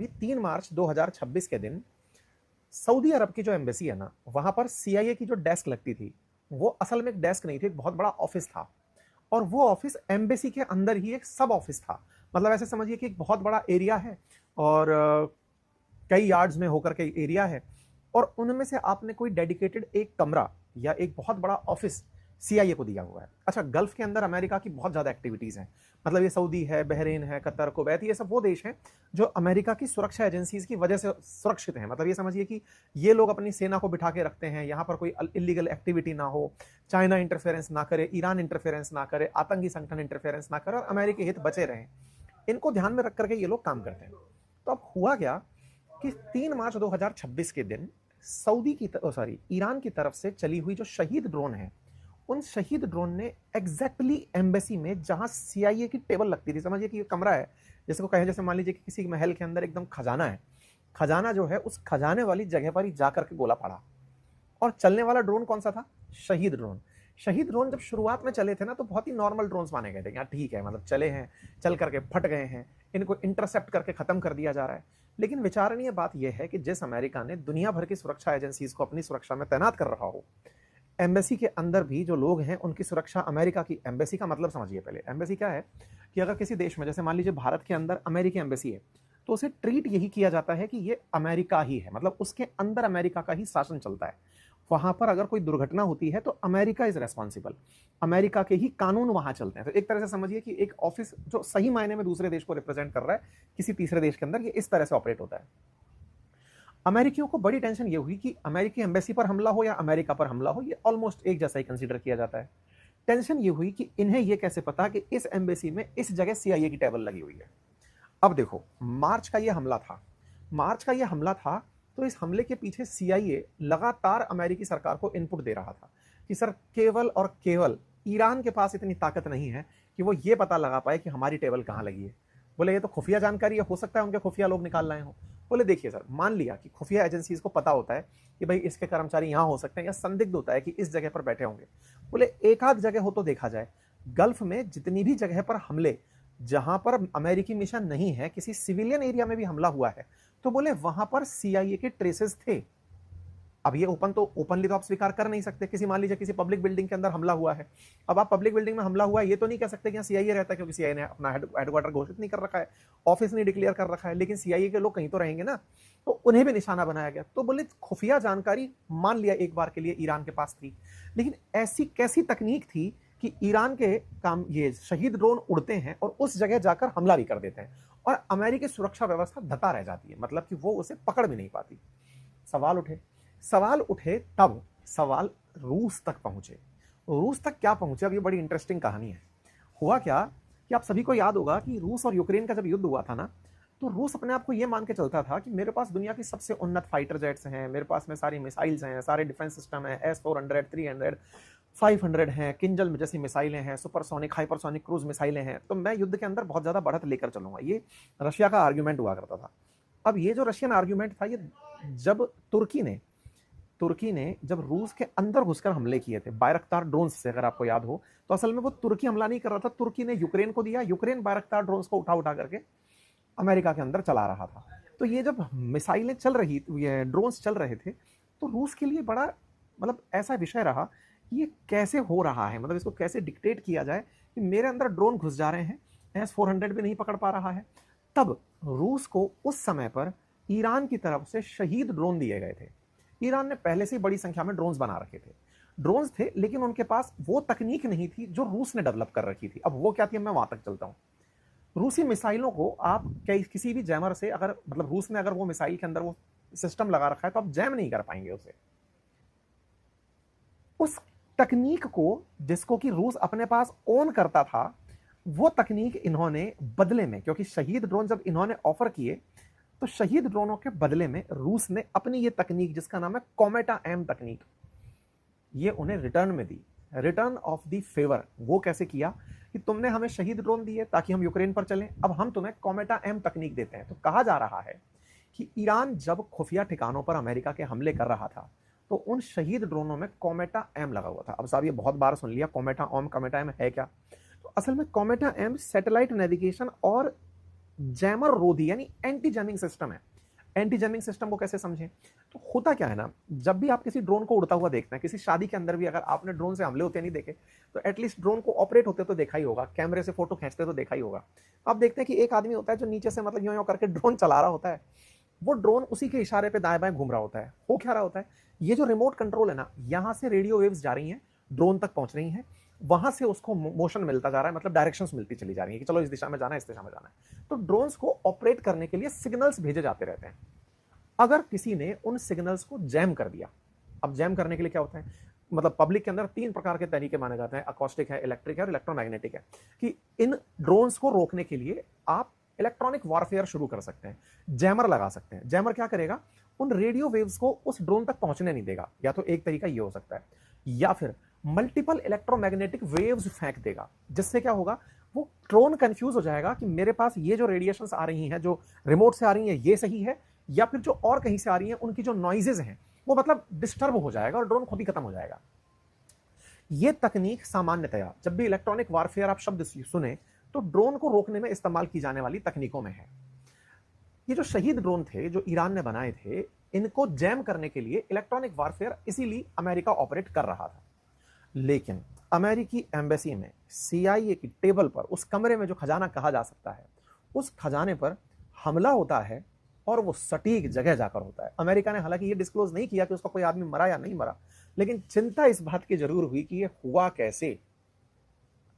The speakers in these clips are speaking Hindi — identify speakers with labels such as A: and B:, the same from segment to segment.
A: अभी 3 मार्च 2026 के दिन सऊदी अरब की जो एम्बेसी है ना, वहां पर सीआईए की जो डेस्क लगती थी, वो असल में एक डेस्क नहीं थी, एक बहुत बड़ा ऑफिस था। और वो ऑफिस एम्बेसी के अंदर ही एक सब ऑफिस था। मतलब ऐसे समझिए कि एक बहुत बड़ा एरिया है और कई यार्ड्स में होकर के एरिया है, और उनमें से आपने कोई डेडिकेटेड एक कमरा या एक बहुत बड़ा ऑफिस सीआईए को दिया हुआ है। अच्छा, गल्फ के अंदर अमेरिका की बहुत ज्यादा एक्टिविटीज हैं। मतलब ये सऊदी है, बहरीन है, कतर, कुवैत, ये सब वो देश हैं जो अमेरिका की सुरक्षा एजेंसीज की वजह से सुरक्षित हैं। मतलब ये समझिए कि ये लोग अपनी सेना को बिठा के रखते हैं, यहाँ पर कोई इलीगल एक्टिविटी ना हो, चाइना इंटरफेरेंस ना करे, ईरान इंटरफेरेंस ना करे, आतंकी संगठन इंटरफेरेंस ना करे और अमेरिकी हित बचे रहें। इनको ध्यान में रख करके ये लोग काम करते हैं। तो अब हुआ क्या कि 3 मार्च 2026 के दिन ईरान की तरफ से चली हुई जो शहीद ड्रोन है, उन शहीद ड्रोन ने एग्जैक्टली एम्बेसी में जहां सीआईए की टेबल लगती थी, समझिए कि ये कमरा है, जैसे को कहें, जैसे मान लीजिए कि किसी महल के अंदर एकदम खजाना है, खजाना जो है उस खजाने वाली जगह पर ही जाकर के गोला पड़ा। और चलने वाला ड्रोन कौन सा था? शहीद ड्रोन। शहीद ड्रोन जब शुरुआत में चले थे ना, तो बहुत ही नॉर्मल ड्रोन्स माने गए थे, यार ठीक है, मतलब चले हैं, चल करके फट गए हैं, इनको इंटरसेप्ट करके खत्म कर दिया जा रहा है। लेकिन विचारणीय बात यह है कि जिस अमेरिका ने दुनिया भर की सुरक्षा एजेंसीज को अपनी सुरक्षा में तैनात कर रहा हो, एम्बेसी के अंदर भी जो लोग हैं उनकी सुरक्षा अमेरिका की एम्बेसी का मतलब समझिए। पहले एम्बेसी क्या है कि अगर किसी देश में, जैसे मान लीजिए भारत के अंदर अमेरिकी एम्बेसी है, तो उसे ट्रीट यही किया जाता है कि ये अमेरिका ही है, मतलब उसके अंदर अमेरिका का ही शासन चलता है। वहां पर अगर कोई दुर्घटना होती है तो अमेरिका इज रेस्पॉन्सिबल, अमेरिका के ही कानून वहां चलते हैं। तो एक तरह से समझिए कि एक ऑफिस जो सही मायने में दूसरे देश को रिप्रेजेंट कर रहा है किसी तीसरे देश के अंदर, ये इस तरह से ऑपरेट होता है। अमेरिकियों को बड़ी टेंशन ये हुई कि अमेरिकी एम्बेसी पर हमला हो या अमेरिका पर हमला हो, ये ऑलमोस्ट एक जैसा ही कंसीडर किया जाता है। टेंशन ये हुई कि इन्हें ये कैसे पता कि इस एम्बेसी में इस जगह सीआईए की टेबल लगी हुई है। अब देखो, मार्च का ये हमला था, तो इस हमले के पीछे सीआईए लगातार अमेरिकी सरकार को इनपुट दे रहा था कि सर, केवल और केवल ईरान के पास इतनी ताकत नहीं है कि वो ये पता लगा पाए कि हमारी टेबल कहां लगी है। बोले ये तो खुफिया जानकारी है, हो सकता है उनके खुफिया लोग निकाल लाए हो। बोले देखिए सर, मान लिया कि खुफिया एजेंसीज को पता होता है कि भाई इसके कर्मचारी यहां हो सकते हैं, या संदिग्ध होता है कि इस जगह पर बैठे होंगे। बोले एक आध जगह हो तो देखा जाए, गल्फ में जितनी भी जगह पर हमले, जहां पर अमेरिकी मिशन नहीं है, किसी सिविलियन एरिया में भी हमला हुआ है, तो बोले वहां पर सीआईए के ट्रेसेस थे। अब ये ओपनली तो आप स्वीकार कर नहीं सकते। किसी, मान लीजिए किसी पब्लिक बिल्डिंग के अंदर हमला हुआ है, अब आप पब्लिक बिल्डिंग में हमला हुआ है, ये तो नहीं कह सकते कि यहाँ सीआईए रहता है, क्योंकि सीआईए ने अपना हेडक्वार्टर घोषित नहीं कर रखा है, ऑफिस नहीं डिक्लेयर कर रखा है, लेकिन सीआईए के लोग कहीं तो रहेंगे ना, तो उन्हें भी निशाना बनाया गया। तो बोले खुफिया जानकारी मान लिया एक बार के लिए ईरान के पास थी, लेकिन ऐसी कैसी तकनीक थी कि ईरान के काम ये शहीद ड्रोन उड़ते हैं और उस जगह जाकर हमला भी कर देते हैं, और अमेरिकी सुरक्षा व्यवस्था धता रह जाती है, मतलब कि वो उसे पकड़ भी नहीं पाती। सवाल उठे तब सवाल रूस तक पहुंचे। रूस तक क्या पहुंचे, अब ये बड़ी इंटरेस्टिंग कहानी है। हुआ क्या कि आप सभी को याद होगा कि रूस और यूक्रेन का जब युद्ध हुआ था ना, तो रूस अपने आप को ये मान के चलता था कि मेरे पास दुनिया की सबसे उन्नत फाइटर जेट्स हैं, मेरे पास में सारी मिसाइल्स हैं, सारे डिफेंस सिस्टम है, S-400, 300, 500 हैं, किंजल जैसी मिसाइलें हैं, सुपरसोनिक, हाइपरसोनिक क्रूज मिसाइलें हैं, तो मैं युद्ध के अंदर बहुत ज्यादा बढ़त लेकर चलूंगा। ये रशिया का आर्ग्यूमेंट हुआ करता था। अब ये जो रशियन आर्ग्यूमेंट था, ये जब तुर्की ने जब रूस के अंदर घुसकर हमले किए थे बायरक्तार ड्रोन्स से, अगर आपको याद हो, तो असल में वो तुर्की हमला नहीं कर रहा था, तुर्की ने यूक्रेन को दिया, यूक्रेन बायरक्तार ड्रोन्स को उठा उठा करके अमेरिका के अंदर चला रहा था। तो ये जब मिसाइलें चल रही, ये ड्रोन्स चल रहे थे, तो रूस के लिए बड़ा मतलब ऐसा विषय रहा कि ये कैसे हो रहा है, मतलब इसको कैसे डिक्टेट किया जाए कि मेरे अंदर ड्रोन घुस जा रहे हैं, S-400 भी नहीं पकड़ पा रहा है। तब रूस को उस समय पर ईरान की तरफ से शहीद ड्रोन दिए गए थे। ईरान ने पहले से बड़ी संख्या में ड्रोन्स बना रखे थे, ड्रोन्स थे, लेकिन उनके पास वो तकनीक नहीं थी जो रूस ने डेवलप कर रखी थी। अब वो क्या थी, मैं वहां तक चलता हूं। रूसी मिसाइलों को आप किसी भी जैमर से, अगर मतलब रूस ने अगर वो मिसाइल के अंदर वो सिस्टम लगा रखा है, तो आप जैम नहीं कर पाएंगे उसे। उस तकनीक को जिसको कि रूस अपने पास ओन करता था, वो तकनीक इन्होंने बदले में, क्योंकि शहीद ड्रोन जब इन्होंने ऑफर किए, तो शहीद ड्रोनों के बदले में रूस ने अपनी ये तकनीक, जिसका नाम है कॉमेटा एम तकनीक, ये उन्हें रिटर्न में दी। Return of the favour. वो कैसे किया कि तुमने हमें शहीद ड्रोन दिए ताकि हम यूक्रेन पर चलें, अब हम तुम्हें कॉमेटा एम तकनीक देते हैं। तो कहा जा रहा है कि ईरान जब खुफिया ठिकानों पर अमेरिका के हमले कर रहा था, तो उन शहीद ड्रोनों में कॉमेटा एम लगा हुआ था। अब साहब ये बहुत बार सुन लिया, कॉमेटा एम है क्या? तो असल में कॉमेटा एम सैटेलाइट नेविगेशन और जैमर रोधी यानी एंटी जैमिंग सिस्टम है। एंटी जैमिंग सिस्टम को कैसे समझें? तो होता क्या है ना, जब भी आप किसी ड्रोन को उड़ता हुआ देखते हैं, किसी शादी के अंदर भी अगर आपने ड्रोन से हमले होते नहीं देखे, तो एटलीस्ट ड्रोन को ऑपरेट होते तो देखा ही होगा, कैमरे से फोटो खींचते तो देखा ही होगा। आप देखते हैं कि एक आदमी होता है जो नीचे से मतलब यूं यूं करके ड्रोन चला रहा होता है, वो ड्रोन उसी के इशारे पे दाएं बाएं घूम रहा होता है। हो क्या रहा होता है, ये जो रिमोट कंट्रोल है ना, यहां से रेडियो वेव्स जा रही हैं, ड्रोन तक पहुंच रही हैं, वहां से उसको मोशन मिलता जा रहा है, मतलब डायरेक्शंस मिलती चली जा रही है कि चलो इस दिशा में जाना है, इस दिशा में जाना है। तो ड्रोन्स को ऑपरेट करने के लिए सिग्नल्स भेजे जाते रहते हैं। अगर किसी ने उन सिग्नल्स को जैम कर दिया, अब जैम करने के लिए क्या होता है, मतलब पब्लिक के अंदर 3 प्रकार के तरीके माने जाते हैं, अकॉस्टिक है, इलेक्ट्रिक है और इलेक्ट्रोमैग्नेटिक है, कि इन ड्रोन्स को रोकने के लिए आप इलेक्ट्रॉनिक वॉरफेयर शुरू कर सकते हैं, जैमर लगा सकते हैं। जैमर क्या करेगा, उन रेडियो वेव्स को उस ड्रोन तक पहुंचने नहीं देगा। या तो एक तरीका ये हो सकता है, या फिर मल्टीपल इलेक्ट्रोमैग्नेटिक वेव्स फेंक देगा, जिससे क्या होगा, वो ड्रोन कंफ्यूज हो जाएगा कि मेरे पास ये जो रेडिएशंस आ रही हैं, जो रिमोट से आ रही हैं, ये सही है, या फिर जो और कहीं से आ रही हैं उनकी जो नॉइजेज हैं वो मतलब डिस्टर्ब हो जाएगा और ड्रोन खुद ही खत्म हो जाएगा। ये तकनीक सामान्यतया जब भी इलेक्ट्रॉनिक वारफेयर आप शब्द सुने तो ड्रोन को रोकने में इस्तेमाल की जाने वाली तकनीकों में है। ये जो शहीद ड्रोन थे जो ईरान ने बनाए थे, इनको जैम करने के लिए इलेक्ट्रॉनिक वारफेयर इसीलिए अमेरिका ऑपरेट कर रहा था। लेकिन अमेरिकी एम्बेसी में CIA की टेबल पर, उस कमरे में जो खजाना कहा जा सकता है, उस खजाने पर हमला होता है और वो सटीक जगह जाकर होता है। अमेरिका ने हालांकि ये डिस्क्लोज नहीं किया कि उसका कोई आदमी मरा या नहीं मरा, लेकिन चिंता इस बात की जरूर हुई कि ये हुआ कैसे।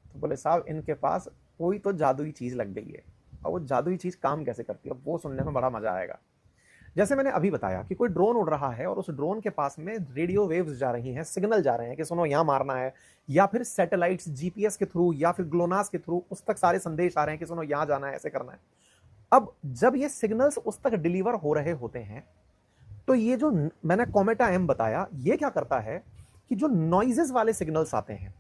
A: तो बोले साहब इनके पास कोई तो जादुई चीज लग गई है, और वो जादुई चीज काम कैसे करती है वो सुनने में बड़ा मजा आएगा। जैसे मैंने अभी बताया कि कोई ड्रोन उड़ रहा है और उस ड्रोन के पास में रेडियो वेव्स जा रही हैं, सिग्नल जा रहे हैं कि सुनो यहां मारना है, या फिर सैटेलाइट्स GPS के थ्रू या फिर ग्लोनास के थ्रू उस तक सारे संदेश आ रहे हैं कि सुनो यहां जाना है, ऐसे करना है। अब जब ये सिग्नल्स उस तक डिलीवर हो रहे होते हैं, तो ये जो मैंने कॉमेटा M बताया, ये क्या करता है कि जो नॉइजेस वाले सिग्नल्स आते हैं,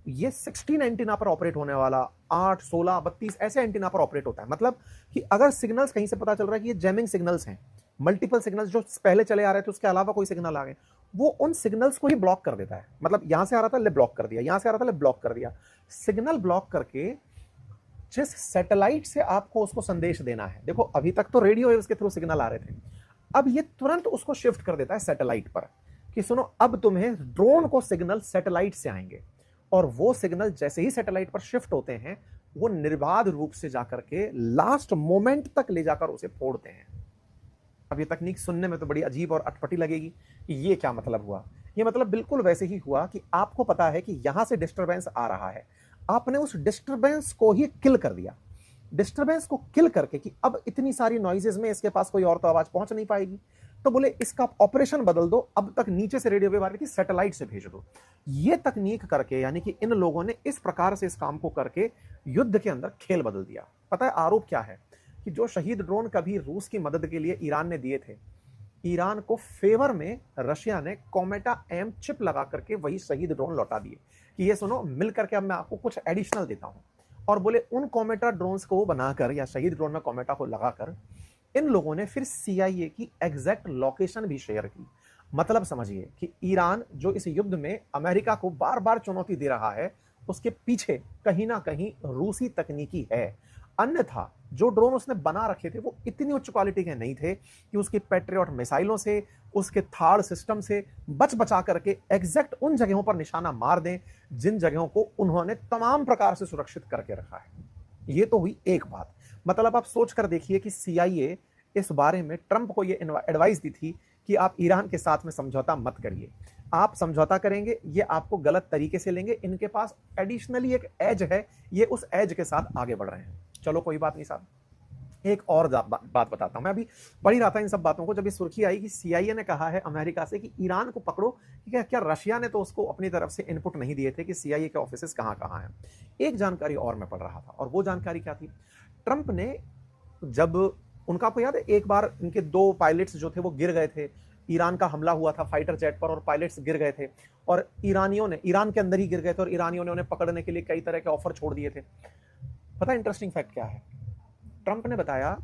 A: ये 16 एंटीना पर ऑपरेट होने वाला, 8, 16, 32 ऐसे एंटीना पर ऑपरेट होता है। मतलब कि अगर सिग्नल्स कहीं से पता चल रहा है कि ये जैमिंग सिग्नल्स हैं, मल्टीपल सिग्नल्स जो पहले चले आ रहे थे उसके अलावा कोई सिग्नल आ गए, वो उन सिग्नल्स को ही ब्लॉक कर देता है। मतलब यहां से आ रहा था ले ब्लॉक कर दिया, यहां से आ रहा था ले ब्लॉक कर दिया। सिग्नल ब्लॉक करके जिस सैटेलाइट से आपको उसको संदेश देना है, देखो अभी तक तो रेडियो वेव्स के थ्रू सिग्नल आ रहे थे, अब ये तुरंत उसको शिफ्ट कर देता है सैटेलाइट पर कि सुनो अब तुम्हें ड्रोन को सिग्नल सैटेलाइट से आएंगे, और वो सिग्नल जैसे ही सैटेलाइट पर शिफ्ट होते हैं वो निर्बाध रूप से जाकर के लास्ट मोमेंट तक ले जाकर उसे फोड़ते हैं। अब ये तकनीक सुनने में तो बड़ी अजीब और अटपटी लगेगी कि ये क्या मतलब हुआ। ये मतलब बिल्कुल वैसे ही हुआ कि आपको पता है कि यहां से डिस्टरबेंस आ रहा है, आपने उस डिस्टरबेंस को ही किल कर दिया। डिस्टरबेंस को किल करके कि अब इतनी सारी नॉइजेस में इसके पास कोई और तो आवाज पहुंच नहीं पाएगी, तो बोले इसका ऑपरेशन बदल दो, अब तक नीचे से रेडियो वेव आ रही थी सैटेलाइट से भेज दो। ये तकनीक करके, यानी कि इन लोगों ने इस प्रकार से इस काम को करके युद्ध के अंदर खेल बदल दिया। पता है आरोप क्या है कि जो शहीद ड्रोन कभी रूस की मदद के लिए ईरान ने दिए थे, ईरान को फेवर में रशिया ने कॉमेटा M चिप लगा करके वही शहीद ड्रोन लौटा दिए कि ये सुनो मिल करके अब मैं आपको कुछ एडिशनल देता हूं। और बोले उन कॉमेटा ड्रोन्स को बनाकर या शहीद ड्रोन में कॉमेटा को लगाकर इन लोगों ने फिर CIA की एग्जैक्ट लोकेशन भी शेयर की। मतलब समझिए कि ईरान जो इस युद्ध में अमेरिका को बार बार चुनौती दे रहा है, उसके पीछे कहीं ना कहीं रूसी तकनीकी है। अन्यथा जो ड्रोन उसने बना रखे थे वो इतनी उच्च क्वालिटी के नहीं थे कि उसकी पैट्रियट मिसाइलों से, उसके थार्ड सिस्टम से बच बचा करके एग्जैक्ट उन जगहों पर निशाना मार दें जिन जगहों को उन्होंने तमाम प्रकार से सुरक्षित करके रखा है। ये तो हुई एक बात। मतलब आप सोच कर देखिए कि CIA इस बारे में ट्रंप को ये एडवाइस दी थी कि आप ईरान के साथ में समझौता मत करिए, आप समझौता करेंगे ये आपको गलत तरीके से लेंगे, इनके पास एडिशनली एक एज है, ये उस एज के साथ आगे बढ़ रहे हैं। चलो कोई बात नहीं साहब, एक और बात बताता हूं। मैं अभी पढ़ ही रहा था इन सब बातों को, जब ये सुर्खी आई कि CIA ने कहा है अमेरिका से कि ईरान को पकड़ो, कि क्या रशिया ने तो उसको अपनी तरफ से इनपुट नहीं दिए थे कि CIA के ऑफिसेस कहां कहां हैं। एक जानकारी और मैं पढ़ रहा था, और वो जानकारी क्या थी, ट्रंप ने जब उनका आपको याद है एक बार इनके 2 पायलट्स जो थे वो गिर गए थे, ईरान का हमला हुआ था फाइटर जेट पर और पायलट्स गिर गए थे, और ईरानियों ने ईरान के अंदर ही गिर गए थे और ईरानियों ने उन्हें पकड़ने के लिए कई तरह के ऑफर छोड़ दिए थे। पता है इंटरेस्टिंग फैक्ट क्या है, ट्रंप ने बताया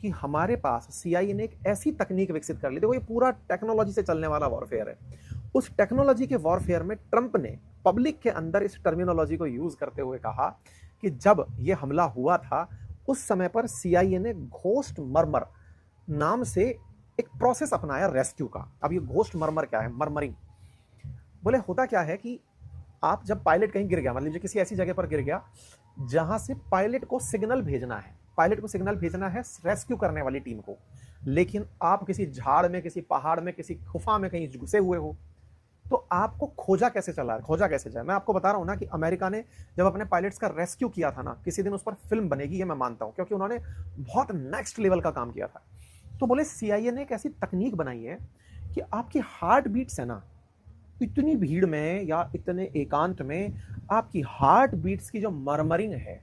A: कि हमारे पास CIA ने एक ऐसी तकनीक विकसित कर ली, देखो ये पूरा टेक्नोलॉजी से चलने वाला वॉरफेयर है। उस टेक्नोलॉजी के वॉरफेयर में ट्रंप ने पब्लिक के अंदर इस टर्मिनोलॉजी को यूज करते हुए कहा कि जब ये हमला हुआ था उस समय पर सीआईए ने घोस्ट मर्मर नाम से एक प्रोसेस अपनाया रेस्क्यू का। अब ये घोस्ट मर्मर क्या है? मर्मरिंग। बोले होता क्या है कि आप जब पायलट कहीं गिर गया, मान लीजिए किसी ऐसी जगह पर गिर गया जहां से पायलट को सिग्नल भेजना है, पायलट को सिग्नल भेजना है रेस्क्यू करने वाली टीम को, लेकिन आप किसी झाड़ में, किसी पहाड़ में, किसी गुफा में कहीं घुसे हुए हो, तो आपको खोजा कैसे चला, खोजा कैसे जाए? मैं आपको बता रहा हूं ना कि अमेरिका ने जब अपने पायलट्स का रेस्क्यू किया था ना, किसी दिन उस पर फिल्म बनेगी, ये मैं मानता हूं, क्योंकि उन्होंने बहुत नेक्स्ट लेवल का काम किया था। तो बोले सीआईए ने एक ऐसी तकनीक बनाई है कि आपकी हार्ट बीट्स है ना, इतनी भीड़ में या इतने एकांत में आपकी हार्ट बीट्स की जो मर्मरिंग है,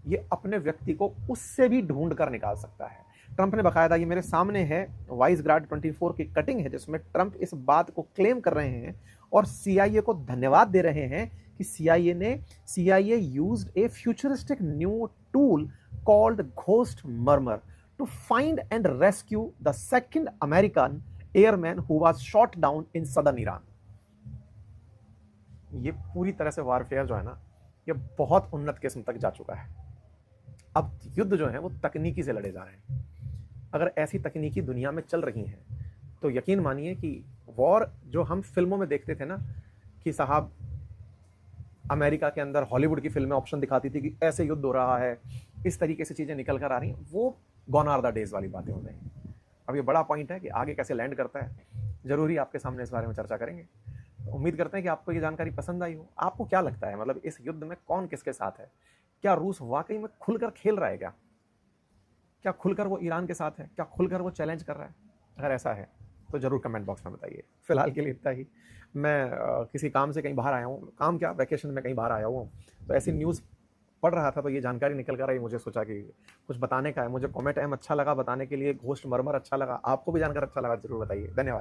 A: ये अपने व्यक्ति को उससे भी ढूंढ कर निकाल सकता है। ट्रंप ने बकायदा, ये मेरे सामने है वाइस गार्ड 24 की कटिंग है, जिसमें ट्रंप इस बात को क्लेम कर रहे हैं और सीआईए को धन्यवाद दे रहे हैं कि CIA used a futuristic new tool called ghost murmur to find and rescue the second American airman who was shot down in southern Iran. ये पूरी तरह से वारफेयर जो है ना, ये बहुत उन्नत किस्म तक जा चुका है। अब युद्ध जो है वो तकनीकी से लड़े जा रहे हैं। अगर ऐसी तकनीकी दुनिया में चल रही हैं तो यकीन मानिए कि वॉर जो हम फिल्मों में देखते थे ना, कि साहब अमेरिका के अंदर हॉलीवुड की फिल्में ऑप्शन दिखाती थी कि ऐसे युद्ध हो रहा है, इस तरीके से चीज़ें निकल कर आ रही हैं, वो गॉन आर द डेज वाली बातें हो रही हैं। अब ये बड़ा पॉइंट है कि आगे कैसे लैंड करता है, जरूरी आपके सामने इस बारे में चर्चा करेंगे। तो उम्मीद करते हैं कि आपको ये जानकारी पसंद आई हो। आपको क्या लगता है, मतलब इस युद्ध में कौन किसके साथ है? क्या रूस वाकई में खुलकर खेल रहा है? क्या खुलकर वो ईरान के साथ है? क्या खुलकर वो चैलेंज कर रहा है? अगर ऐसा है तो जरूर कमेंट बॉक्स में बताइए। फिलहाल के लिए इतना ही। मैं किसी काम से कहीं बाहर आया हूँ, काम क्या, वैकेशन में कहीं बाहर आया हूँ, तो ऐसी न्यूज़ पढ़ रहा था तो ये जानकारी निकल कर आई, मुझे सोचा कि कुछ बताने का है। मुझे कॉमेट एम अच्छा लगा बताने के लिए, घोस्ट मरमर अच्छा लगा, आपको भी जानकर अच्छा लगा, जरूर बताइए। धन्यवाद।